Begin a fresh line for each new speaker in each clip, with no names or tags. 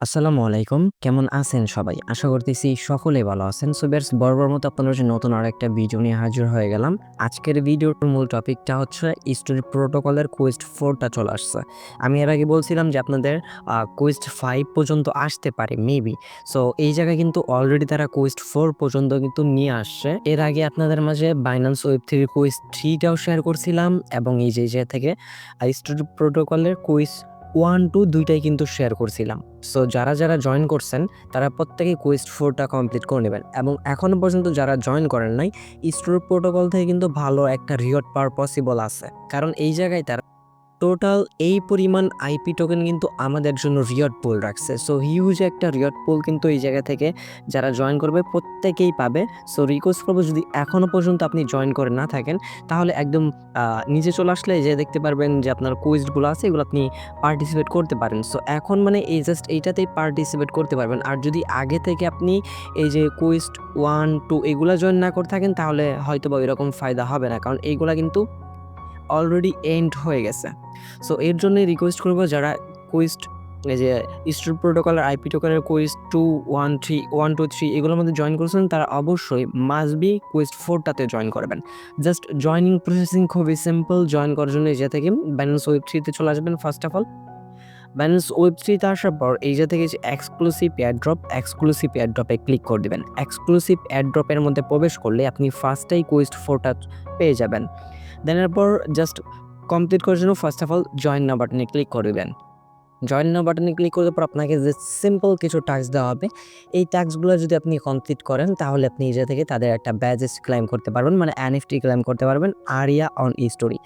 আসসালামু আলাইকুম। কেমন আছেন সবাই? আশা করতেছি সকলেই ভালো আছেন। সো ভিউয়ার্স, বরাবর মতো আপনাদের জন্য নতুন আরেকটা ভিডিও নিয়ে হাজির হয়ে গেলাম। আজকের ভিডিওর মূল টপিকটা হচ্ছে স্টোরি প্রোটোকলের কুইস্ট 4 টা চলে আসছে। আমি এর আগে বলছিলাম যে আপনাদের কুইস্ট 5 পর্যন্ত আসতে পারে মেবি। সো এই জায়গায় কিন্তু অলরেডি তারা কুইস্ট 4 পর্যন্ত কিন্তু নিয়ে আসছে। এর আগে আপনাদের মাঝে Binance Web3 কুইস্ট 3 টাও শেয়ার করছিলাম এবং এই যে জায়গা থেকে স্টোরি প্রোটোকলের কুইস্ট 1, 2 দুইটাই কিন্তু শেয়ার করছিলাম। সো যারা জয়েন করছেন তারা প্রত্যেকেই কুইস্ট 4 টা কমপ্লিট করে নেবেন এবং এখনো পর্যন্ত যারা জয়েন করেন নাই, স্টোরি প্রোটোকল থেকে কিন্তু ভালো একটা রিওয়ার্ড পাওয়ার পসিবল আছে। কারণ এই জায়গায় তারা টোটাল এই পরিমাণ আইপি টোকেন কিন্তু আমাদের জন্য রিওয়ার্ড পুল রাখছে। সো হিউজ একটা রিওয়ার্ড পুল কিন্তু এই জায়গা থেকে যারা জয়েন করবে প্রত্যেকেই পাবে। সো রিকোয়েস্ট করবো, যদি এখনও পর্যন্ত আপনি জয়েন করে না থাকেন তাহলে একদম নিচে চলে আসলে যে দেখতে পারবেন যে আপনার কুইজগুলো আছে এগুলো আপনি পার্টিসিপেট করতে পারেন। সো এখন মানে এই জাস্ট এইটাতেই পার্টিসিপেট করতে পারবেন। আর যদি আগে থেকে আপনি এই যে কুইস্ট 1, 2 এগুলা জয়েন না করে থাকেন তাহলে হয়তোবা এরকম ফায়দা হবে না, কারণ এইগুলা কিন্তু অলরেডি এন্ড হয়ে গেছে। সো এর জন্যই রিকোয়েস্ট করবো যারা কুইস্ট এই যে স্টোরি প্রোটোকলের আইপি টোকেনের কুইস্ট 2, 1, 3, 1, 2, 3 এগুলোর মধ্যে জয়েন করেছেন তারা অবশ্যই মাস্ট বি কুইস্ট 4 টাতে জয়েন করবেন। জাস্ট জয়েনিং প্রসেসিং খুবই সিম্পল। জয়েন করার জন্য এই যে থেকে Binance Web3 তে চলে আসবেন। First of all Binance Web3 তে আসার পর এই যে থেকে যে এক্সক্লুসিভ এয়ারড্রপে ক্লিক করে দিবেন। এক্সক্লুসিভ এয়ারড্রপের মধ্যে প্রবেশ করলে আপনি ফার্স্টেই কুইস্ট 4 টা পেয়ে যাবেন। দেন এরপর জাস্ট কমপ্লিট করার জন্য ফার্স্ট অফ অল জয়েন নাও বাটনে ক্লিক করে দিবেন। জয়েন নাও বাটনে ক্লিক করার পর আপনাকে যে সিম্পল কিছু টাস্ক দেওয়া হবে, এই টাস্কগুলো যদি আপনি কমপ্লিট করেন তাহলে আপনি নিজে থেকে তাদের একটা ব্যাজেস ক্লেম করতে পারবেন, মানে এনএফটি ক্লেম করতে পারবেন আরিয়া অন স্টোরি।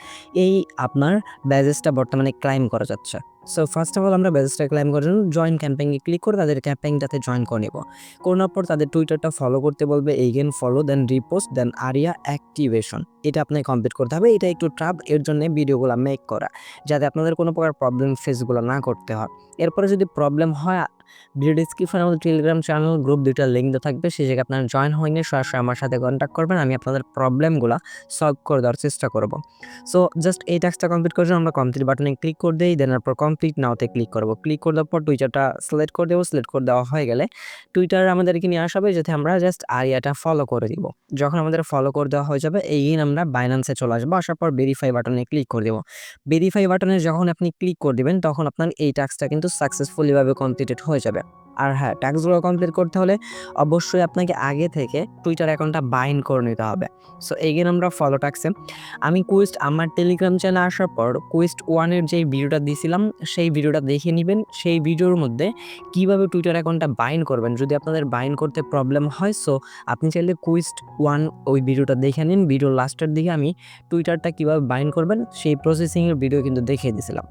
এই আপনার ব্যাজেসটা বর্তমানে ক্লেম করা যাচ্ছে। সো ফার্স্ট অফ অল আমরা ব্যাজেসটা ক্লেম করার জন্য জয়েন ক্যাম্পেইনে ক্লিক করে তাদের ক্যাম্পেইনটাতে জয়েন করে নেব। করার পর তাদের টুইটারটা ফলো করতে বলবে, এইগেন ফলো, দেন রিপোস্ট, দেন আরিয়া অ্যাক্টিভেশন। এটা আপনাকে কমপ্লিট করতে হবে। এটা একটু টাফ, এর জন্য ভিডিওগুলো মেক করা যাতে আপনাদের কোনো প্রকার প্রবলেম ফেসগুলো না করতে হয়। এরপরে যদি প্রবলেম হয়, ভিডিও ডিসক্রিপশনে আমাদের টেলিগ্রাম চ্যানেল গ্রুপ দুইটা লিঙ্ক দেওয়া থাকবে, সেই জায়গায় আপনারা জয়েন হয়ে নিয়ে সরাসরি আমার সাথে কন্ট্যাক্ট করবেন। আমি আপনাদের প্রবলেমগুলো সলভ করে দেওয়ার চেষ্টা করব। সো জাস্ট এই টাস্কটা কমপ্লিট করার জন্য আমরা কমপ্লিট বাটনে ক্লিক করে দিই, দেন এরপর কমপ্লিট নাওতে ক্লিক করব। ক্লিক করে দেওয়ার পর টুইটারটা সিলেক্ট করে দেবো। সিলেক্ট করে দেওয়া হয়ে গেলে টুইটার আমাদেরকে নিয়ে আসবে যাতে আমরা জাস্ট আরিয়াটা ফলো করে দিব। যখন আমাদের ফলো করে দেওয়া হয়ে যাবে, এইদিন আমরা বাইন্যান্সে চলে আসবো। আসার পর ভেরিফাই বাটনে ক্লিক করে দেবো। ভেরিফাই বাটনে যখন আপনি ক্লিক করে দিবেন তখন আপনার এই টাস্কটা কিন্তু সাকসেসফুলি ভাবে কমপ্লিটেড হয়ে যাবে। আর হ্যাঁ, টাস্কগুলো কমপ্লিট করতে হলে অবশ্যই আপনাকে আগে থেকে টুইটার অ্যাকাউন্টটা বাইন্ড করে নিতে হবে। সো এগেন আমরা ফলো টাস্কে আমি কুইস্ট আমার টেলিগ্রাম চ্যানেলে আসার পর কুইস্ট 1 এর যে ভিডিওটা দিয়েছিলাম সেই ভিডিওটা দেখে নেবেন। সেই ভিডিওর মধ্যে কিভাবে টুইটার অ্যাকাউন্টটা বাইন্ড করবেন যদি আপনাদের বাইন্ড করতে প্রবলেম হয়, সো আপনি চাইলে কুইস্ট 1 ওই ভিডিওটা দেখে নিন। ভিডিওর লাস্টের দিকে আমি টুইটারটা কিভাবে বাইন্ড করবেন সেই প্রসেসিংয়ের ভিডিও কিন্তু দেখিয়ে দিয়েছিলাম।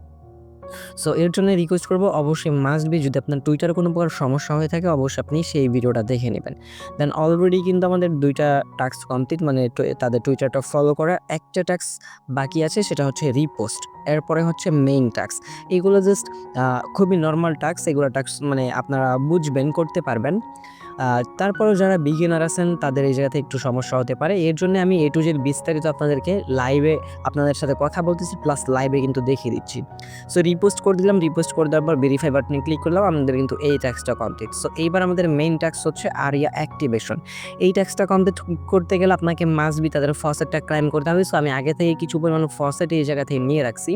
সো এর জন্য রিকোয়েস্ট করব, অবশ্যই মাস্ট বি যদি আপনার টুইটারে কোনো প্রকার সমস্যা হয়ে থাকে অবশ্যই আপনি সেই ভিডিওটা দেখে নেবেন। দেন অলরেডি কিন্তু আমাদের 2টা টাস্ক কমপ্লিট, মানে তাদের টুইটারটা ফলো করা। একটা টাস্ক বাকি আছে, সেটা হচ্ছে রিপোস্ট। এরপরে হচ্ছে মেইন টাস্ক। এগুলো জাস্ট খুবই নর্মাল টাস্ক। এগুলো টাস্ক মানে আপনারা বুঝবেন, করতে পারবেন। তারপরেও যারা বিগিনার আছেন তাদের এই জায়গাতে একটু সমস্যা হতে পারে। এর জন্য আমি A to Z বিস্তারিত আপনাদেরকে লাইভে আপনাদের সাথে কথা বলতেছি, প্লাস লাইভে কিন্তু দেখিয়ে দিচ্ছি। সো রিপোস্ট করে দিলাম। রিপোস্ট করে দেওয়ার পর ভেরিফাই বাটনে ক্লিক করলাম। আমাদের কিন্তু এই টাস্কটা কমপ্লিট। সো এইবার আমাদের মেইন টাস্ক হচ্ছে আরিয়া অ্যাক্টিভেশন। এই টাস্কটা কমপ্লিট করতে গেলে আপনাকে মাস্ট বি তাদের ফসেটটা ক্লাইম করতে হবে। সো আমি আগে থেকে কিছু পরিমাণ ফসেট এই জায়গা থেকে নিয়ে রাখছি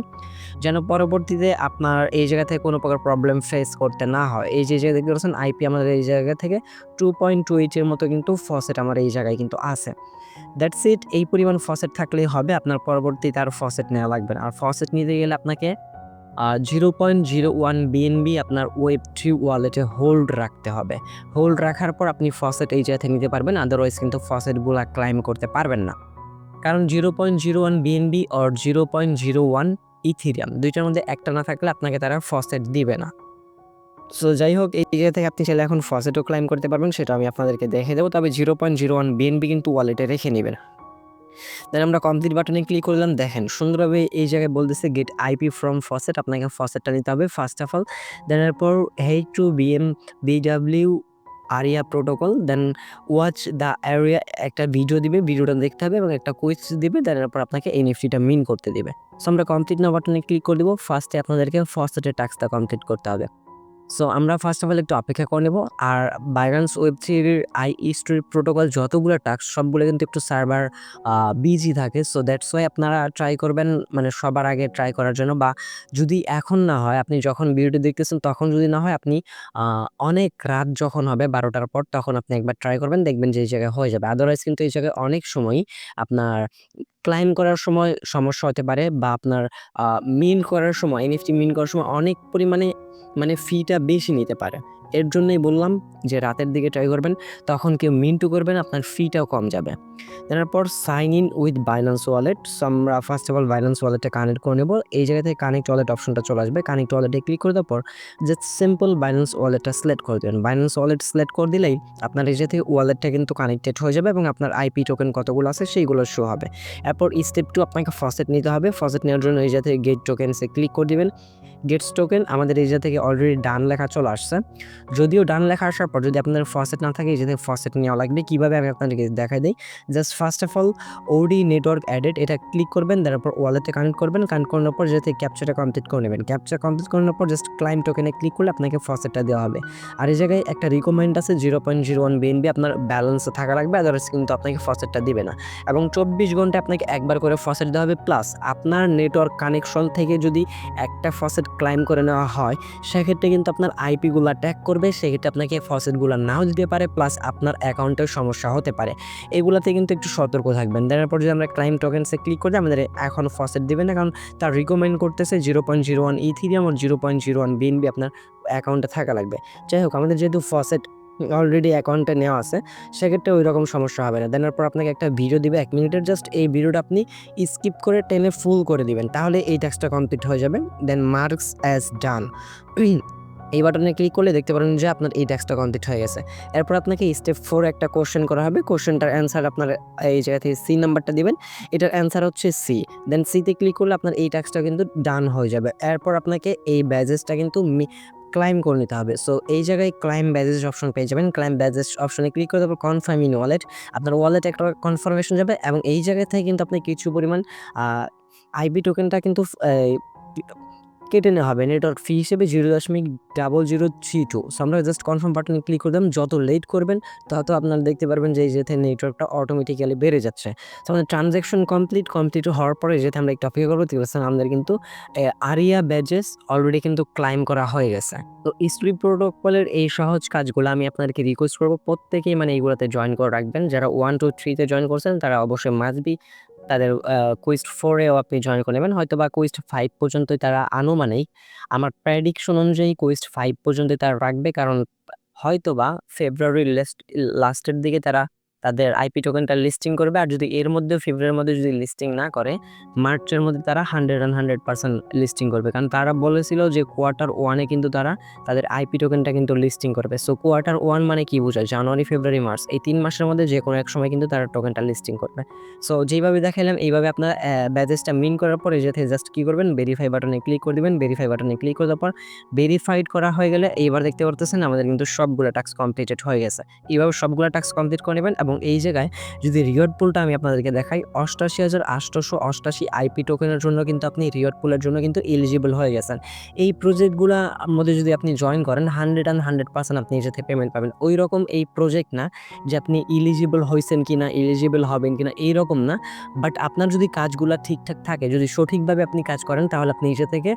যেন পরবর্তীতে আপনার এই জায়গা থেকে কোনো প্রকার প্রবলেম ফেস করতে না হয়। এই যে দেখতে পাচ্ছেন আইপি আমাদের এই জায়গা থেকে 2.28 এর মতো কিন্তু ফসেট আমার এই জায়গায় কিন্তু আছে। That's it. এই পরিমাণ ফসেট থাকলেই হবে, আপনার পরবর্তীতে আর ফসেট নেওয়া লাগবে না। আর ফসেট নিতে গেলে আপনাকে 0.01 বিএনবি আপনার Web3 ওয়ালেটে হোল্ড রাখতে হবে। হোল্ড রাখার পর আপনি ফসেট এই জায়গা থেকে নিতে পারবেন, আদারওয়াইজ কিন্তু ফসেটগুলা ক্লাইম করতে পারবেন না। কারণ 0.01 বিএনবি অর 0.01 ইথিরিয়াম দুইটার মধ্যে একটা না থাকলে আপনাকে তারা ফসেট দিবে না। সো যাই হোক, এই জায়গা থেকে আপনি চাইলে এখন ফসেটও ক্লাইম করতে পারবেন, সেটা আমি আপনাদেরকে দেখে দেবো। তবে 0.01 বিএনবি কিন্তু ওয়ালেটে রেখে নেবেন। দেন আমরা কমপ্লিট বাটনে ক্লিক করলাম। দেখেন সুন্দরভাবে এই জায়গায় বলতেছে গেট আইপি ফ্রম ফসেট। আপনাকে ফসেটটা নিতে হবে ফার্স্ট অফ অল। দেন এরপর H2BM BW area protocol, then watch the area একটা ভিডিও দিবে, ভিডিওটা দেখতে হবে এবং একটা কুইজ দিবে। দেন এরপর আপনাকে এনএফটিটা মিন করতে দিবে। সো আমরা কমপ্লিট নাও বাটনে ক্লিক করে দিব। ফার্স্টে আপনাদেরকে ফসেটের টাস্কটা কমপ্লিট করতে হবে। সো আমরা ফার্স্ট অফ অল একটু অপেক্ষা করে নেব। আর বাইন্যান্স ওয়েব3 স্টোরি প্রোটোকল যতগুলো টাস্ক সবগুলো কিন্তু একটু সার্ভার বিজি থাকে। সো দ্যাটস ওয়াই আপনারা ট্রাই করবেন মানে সবার আগে ট্রাই করার জন্য, বা যদি এখন না হয়, আপনি যখন ভিডিওটি দেখতেছেন তখন যদি না হয়, আপনি অনেক রাত যখন হবে 12টার পর তখন আপনি একবার ট্রাই করবেন, দেখবেন যে এই জায়গায় হয়ে যাবে। আদারওয়াইজ কিন্তু এই জায়গায় অনেক সময়ই আপনার ক্লাইম করার সময় সমস্যা হতে পারে, বা আপনার মিন করার সময় এনএফটি মিন করার সময় অনেক পরিমাণে মানে ফিটা বেশি নিতে পারে। এর জন্যই বললাম যে রাতের দিকে ট্রাই করবেন, তখন কেউ মিন্টু করবেন, আপনার ফিটাও কম যাবে। তারপর sign in with Binance wallet. So আমরা ফার্স্ট অফ অল বাইন্যান্স ওয়ালেটটা কানেক্ট করে নেব। এই জায়গা থেকে কানেক্ট ওয়ালেট অপশনটা চলে আসবে। কানেক্ট ওয়ালেটে ক্লিক করে দেওয়ার পর জাস্ট সিম্পল বাইন্যান্স ওয়ালেটটা সিলেক্ট করে দেবেন। বাইন্যান্স ওয়ালেট সিলেক্ট করে দিলেই আপনার এই জায়গা থেকে ওয়ালেটটা কিন্তু কানেক্টেড হয়ে যাবে এবং আপনার আইপি টোকেন কতগুলো আছে সেইগুলো শো হবে। এরপর স্টেপ 2 আপনাকে ফসেট নিতে হবে। ফসেট নেওয়ার জন্য এই জায়গা থেকে গেট টোকেনসে ক্লিক করে দিবেন। গেটস টোকেন আমাদের এই জায়গা থেকে অলরেডি ডান লেখা চলে আসছে। যদিও ডান লেখা আসার পর যদি আপনার ফসেট না থাকে, এই জায়গা থেকে ফসেট নেওয়া লাগবে। কীভাবে আমি আপনাদেরকে দেখাই দিই। Just first of all OD network added এটা ক্লিক করবেন, তারপর ওয়ালেটে কানেক্ট করবেন। কানেক্ট করার পর যে থেকে ক্যাপচারটা কমপ্লিট করে নেবেন। ক্যাপচার কমপ্লিট করার পর জাস্ট ক্লাইম টোকেনে ক্লিক করলে আপনাকে ফসেটটা দেওয়া হবে। আর এই জায়গায় একটা রিকমেন্ড আছে 0.01 বিএনবি আপনার ব্যালেন্সে থাকা লাগবে, আদারওয়াইজ কিন্তু আপনাকে ফসেটটা দিবে না। এবং 24 ঘন্টা আপনাকে একবার করে ফসেট দেওয়া হবে। প্লাস আপনার নেটওয়ার্ক কানেকশন থেকে যদি একটা ফসেট ক্লাইম করে নেওয়া হয়, সেক্ষেত্রে কিন্তু আপনার আইপিগুলো ট্যাগ করবে, সেক্ষেত্রে আপনাকে ফসেটগুলো নাও দিতে পারে, প্লাস আপনার অ্যাকাউন্টের সমস্যা হতে পারে। এগুলাতে কিন্তু একটু সতর্ক থাকবেন। তারপর যদি আমরা ক্লাইম টোকেনসে ক্লিক করি, আমাদের এখন ফসেট দেবে না, কারণ তার রিকমেন্ড করতেছে 0.01 ইথিরিয়াম আর 0.01 বিএনবি আপনার অ্যাকাউন্টে থাকা লাগবে। যাই হোক, আমাদের যেহেতু ফসেট অলরেডি অ্যাকাউন্টে নেওয়া আছে, সেক্ষেত্রে ওই রকম সমস্যা হবে না। তারপর আপনাকে একটা ভিডিও দিবে 1 মিনিটের, জাস্ট এই ভিডিওটা আপনি স্কিপ করে টেনে ফুল করে দিবেন, তাহলে এই টাস্কটা কমপ্লিট হয়ে যাবে। দেন মার্কস অ্যাজ ডান এই বাটনে ক্লিক করলে দেখতে পারেন যে আপনার এই টাস্কটা কমপ্লিট হয়ে গেছে। এরপর আপনাকে স্টেপ 4 একটা কোশ্চেন করা হবে। কোশ্চেনটার অ্যান্সার আপনার এই জায়গা থেকে সি নাম্বারটা দিবেন। এটার অ্যান্সার হচ্ছে সি। দেন সিতে ক্লিক করলে আপনার এই টাস্কটা কিন্তু ডান হয়ে যাবে। এরপর আপনাকে এই ব্যাজেসটা কিন্তু ক্লাইম করে নিতে হবে। সো এই জায়গায় ক্লাইম ব্যাজেস অপশন পেয়ে যাবেন। ক্লাইম ব্যাজেস অপশনে ক্লিক করে তারপর কনফার্ম ইন ওয়ালেট, আপনার ওয়ালেটে একটা কনফার্মেশন যাবে এবং এই জায়গা থেকে কিন্তু আপনি কিছু পরিমাণ আইপি টোকেনটা কিন্তু কেটে নেওয়া হবে নেটওয়ার্ক ফি হিসেবে 0.0032। সো আমরা জাস্ট কনফার্ম বাটনে ক্লিক করে দিলাম। যত লেট করবেন তত আপনারা দেখতে পারবেন যে এই যেতে নেটওয়ার্কটা অটোমেটিক্যালি বেড়ে যাচ্ছে। সো আমাদের ট্রানজ্যাকশন কমপ্লিট হওয়ার পরে যেতে আমরা একটু অপেক্ষা করবো, ঠিক আছে, আমাদের কিন্তু আরিয়া ব্যাজেস অলরেডি কিন্তু ক্লাইম করা হয়ে গেছে। তো স্টোরি প্রোটোকলের এই সহজ কাজগুলো আমি আপনাদেরকে রিকোয়েস্ট করবো প্রত্যেকেই মানে এইগুলোতে জয়েন করে রাখবেন। যারা 1, 2, 3 তে জয়েন করছেন তারা অবশ্যই মাস্ট বি তাদের কুইস্ট 4 এও আপনি জয়েন করে নেবেন। হয়তোবা কুইস্ট 5 পর্যন্তই তারা আনুমানিক, আমার প্রেডিকশন অনুযায়ী কুইস্ট 5 পর্যন্তই তারা রাখবে, কারণ হয়তোবা ফেব্রুয়ারির লাস্টের দিকে তারা তাদের আইপি টোকেনটা লিস্টিং করবে। আর যদি এর মধ্যে ফেব্রুয়ারির মধ্যে যদি লিস্টিং না করে, মার্চের মধ্যে তারা 100% লিস্টিং করবে, কারণ তারা বলেছিল যে Q1 এ কিন্তু তারা তাদের আইপি টোকেনটা কিন্তু লিস্টিং করবে। সো Q1 মানে কি বোঝায়? জানুয়ারি, ফেব্রুয়ারি, মার্চ এই 3 মাসের মধ্যে যে কোনো এক সময় কিন্তু তারা টোকেনটা লিস্টিং করবে। সো যেইভাবে দেখাইলাম এইভাবে আপনারা ব্যাজেসটা মিন করার পরে যেতে জাস্ট কী করবেন, ভেরিফাই বাটনে ক্লিক করে দিবেন। ভেরিফাই বাটনে ক্লিক করে দেওয়ার পর ভেরিফাইড করা হয়ে গেলে এইবার দেখতে পারতেছেন আমাদের কিন্তু সবগুলো টাস্ক কমপ্লিটেড হয়ে গেছে। এইভাবে সবগুলো টাস্ক কমপ্লিট করে নেবেন এবং এই জায়গায় যদি রিওয়ার্ড পুলটা আমি আপনাদেরকে দেখাই, 88,888 আইপি টোকেনের জন্য কিন্তু আপনি রিওয়ার্ড পুলের জন্য কিন্তু এলিজিবল হয়ে গেছেন। এই প্রজেক্টগুলোর মধ্যে যদি আপনি জয়েন করেন 100% আপনি এর সাথে পেমেন্ট পাবেন। ওই রকম এই প্রজেক্ট না যে আপনি এলিজিবল হয়েছেন কিনা, এলিজিবল হবেন কিনা এইরকম না, বাট আপনার যদি কাজগুলো ঠিকঠাক থাকে, যদি সঠিকভাবে আপনি কাজ করেন, তাহলে আপনি নিজে থেকে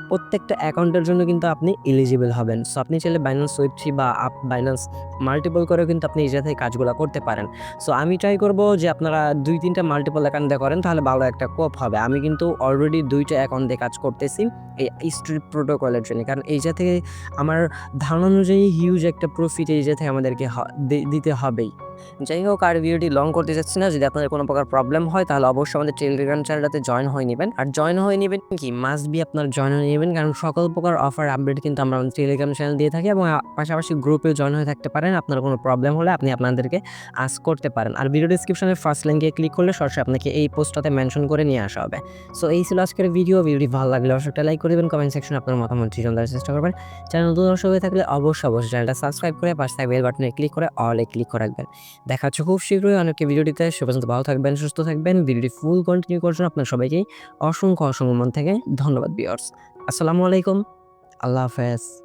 প্রত্যেকটা অ্যাকাউন্টের জন্য কিন্তু আপনি এলিজিবল হবেন। সো আপনি চাইলে বাইন্যান্স ওয়েব3 বা বাইন্যান্স মাল্টিপল করেও কিন্তু আপনি নিজে থেকে কাজগুলো করতে পারেন। সো আমি ট্রাই করব যে আপনারা 2-3টা মাল্টিপল অ্যাকাউন্ট দিয়ে করেন, তাহলে ভালো একটা কোপ হবে। আমি কিন্তু অলরেডি 2টা অ্যাকাউন্ট দিয়ে কাজ করতেছি এই স্ট্রিট প্রোটোকলের জন্য, কারণ এই থেকে আমার ধারণা অনুযায়ী হিউজ একটা প্রফিট এই থেকে আমাদেরকে দিতে হবেই। যাই হোক, আর ভিডিওটি লং করতে চাচ্ছি না। যদি আপনাদের কোনো প্রকার প্রবলেম হয় তাহলে অবশ্যই আমাদের টেলিগ্রাম চ্যানেলটাতে জয়েন হয়ে নেবেন। আর জয়েন হয়ে নেবেন কি মাস্ট বি আপনার জয়েন হয়ে নেবেন, কারণ সকল প্রকার অফার আপডেট কিন্তু আমরা আমাদের টেলিগ্রাম চ্যানেল দিয়ে থাকি এবং পাশাপাশি গ্রুপেও জয়েন হয়ে থাকতে পারেন। আপনার কোনো প্রবলেম হলে আপনি আপনাদেরকে আস্ক করতে পারেন। আর ভিডিও ডিসক্রিপশনের ফার্স্ট লিঙ্কে ক্লিক করলে সরাসরি আপনাকে এই পোস্টটাতে মেনশন করে নিয়ে আসা হবে। সো এই ছিল আজকের ভিডিওটি ভালো লাগলে অবশ্যই একটা লাইক করে দেবেন, কমেন্ট সেকশনে আপনার মতামত জানার চেষ্টা করবেন। চ্যানেল নতুন দর্শক হয়ে থাকলে অবশ্যই চ্যানেলটা সাবস্ক্রাইব করে পাশে থাকা বেল বাটনে ক্লিক করে অলে ক্লিক করে রাখবেন। দেখা হচ্ছে খুব শীঘ্রই অনেক ভিডিওটিতে। সে পর্যন্ত ভালো থাকবেন, সুস্থ থাকবেন। ভিডিওটি ফুল কন্টিনিউ করার জন্য আপনার সবাইকে অসংখ্য মন থেকে ধন্যবাদ ভিউয়ার্স। আসসালামু আলাইকুম, আল্লাহ হাফেজ।